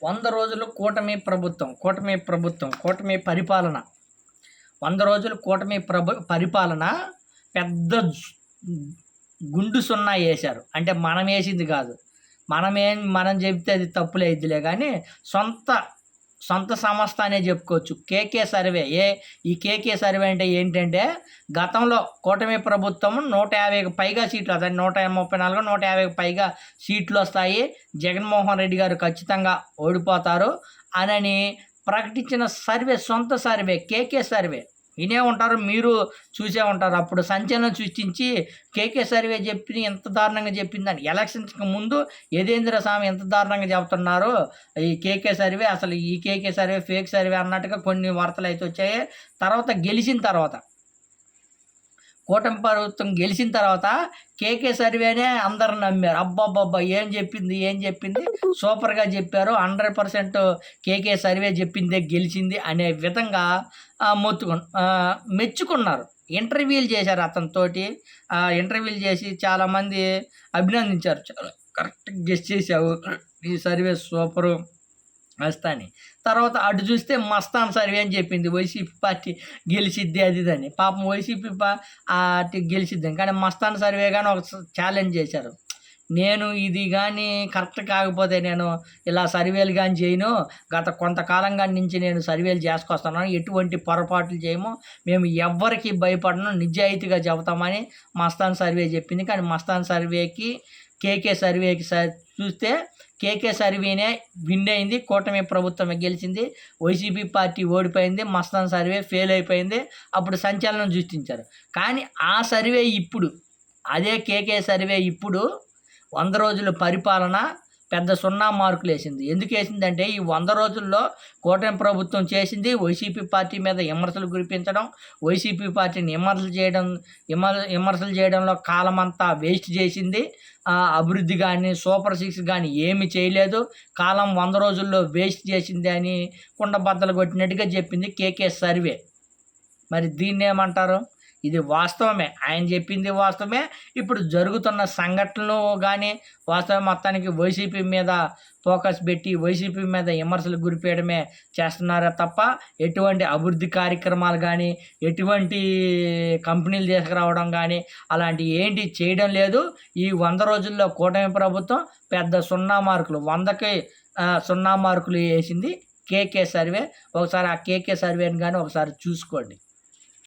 100 రోజులు కూటమి పరిపాలన. 100 రోజులు పరిపాలన పెద్ద గుండు సున్నా వేశారు. అంటే మనం వేసింది కాదు. మనం చెబితే అది తప్పులైద్దిలే కానీ సొంత సంస్థ అనే చెప్పుకోవచ్చు. KK survey. ఈ కేకే సర్వే అంటే ఏంటంటే, గతంలో కూటమి ప్రభుత్వం 150కి పైగా సీట్లు, అదే 134 150కి పైగా సీట్లు వస్తాయి, జగన్మోహన్ రెడ్డి గారు ఖచ్చితంగా ఓడిపోతారు అని ప్రకటించిన సర్వే, సొంత సర్వే, కేకే సర్వే. వినే ఉంటారు, మీరు చూసే ఉంటారు. అప్పుడు సంచలనం సృష్టించి కేకే సర్వే ఎంత దారుణంగా చెప్పిందని. ఎలక్షన్స్కి ముందు యదేంద్ర స్వామి ఎంత దారుణంగా చెబుతున్నారు ఈ కేకే సర్వే, అసలు ఈ కేకే సర్వే ఫేక్ సర్వే అన్నట్టుగా కొన్ని వార్తలు అయితే వచ్చాయి. కూటమి ప్రభుత్వం గెలిచిన తర్వాత కేకే సర్వేనే అందరు నమ్మారు. అబ్బబ్బబ్బా ఏం చెప్పింది సూపర్గా చెప్పారు, 100% కేకే సర్వే చెప్పిందే గెలిచింది అనే విధంగా మెచ్చుకున్నారు. ఇంటర్వ్యూలు చేశారు అతనితోటి. ఇంటర్వ్యూలు చేసి చాలామంది అభినందించారు. చాలా కరెక్ట్గా గెస్ చేసావు, ఈ సర్వే సూపరు అని. తర్వాత అటు చూస్తే మస్తాన్ సర్వే అని చెప్పింది, వైసీపీ పార్టీ గెలిచిద్ది అది అని. పాపం వైసీపీ పార్టీ గెలిచిద్దని, కానీ మస్తాన్ సర్వే కానీ ఒక ఛాలెంజ్ చేశారు. నేను ఇది కానీ కరెక్ట్ కాకపోతే నేను ఇలా సర్వేలు కానీ చేయను, గత కొంతకాలంగా నుంచి నేను సర్వేలు చేసుకొస్తున్నాను, ఎటువంటి పొరపాట్లు చేయము, మేము ఎవ్వరికి భయపడను, నిజాయితీగా చెబుతామని మస్తాన్ సర్వే చెప్పింది. కానీ మస్తాన్ సర్వేకి కేకే సర్వేకి చూస్తే కేకే సర్వేనే విన్ అయింది, కూటమి ప్రభుత్వమే గెలిచింది, వైసీపీ పార్టీ ఓడిపోయింది, మస్తాన్ సర్వే ఫెయిల్ అయిపోయింది. అప్పుడు సంచలనం సృష్టించారు. కానీ ఆ సర్వే ఇప్పుడు, అదే కేకే సర్వే ఇప్పుడు 100 రోజుల పరిపాలన పెద్ద 0 మార్కులు వేసింది. ఎందుకు వేసిందంటే, ఈ 100 రోజుల్లో కూటమి ప్రభుత్వం చేసింది వైసీపీ పార్టీ మీద విమర్శలు కురిపించడం, వైసీపీ పార్టీని విమర్శలు చేయడంలో కాలమంతా వేస్ట్ చేసింది. అభివృద్ధి కానీ సూపర్ 6 కానీ ఏమి చేయలేదు, కాలం 100 రోజుల్లో వేస్ట్ చేసింది అని కుండబద్దలు కొట్టినట్టుగా చెప్పింది కేకే సర్వే. మరి దీన్ని ఏమంటారు? ఇది వాస్తవమే, ఆయన చెప్పింది వాస్తవమే. ఇప్పుడు జరుగుతున్న సంఘటనలు కానీ వాస్తవం. మొత్తానికి వైసీపీ మీద ఫోకస్ పెట్టి వైసీపీ మీద విమర్శలు గురిపేయడమే చేస్తున్నారే తప్ప ఎటువంటి అభివృద్ధి కార్యక్రమాలు కానీ, ఎటువంటి కంపెనీలు తీసుకురావడం కానీ అలాంటి ఏంటి చేయడం లేదు. ఈ 100 రోజుల్లో కూటమి ప్రభుత్వం పెద్ద 0 మార్కులు, 100కి 0 మార్కులు వేసింది కేకే సర్వే. ఒకసారి ఆ కేకే సర్వేని కానీ ఒకసారి చూసుకోండి.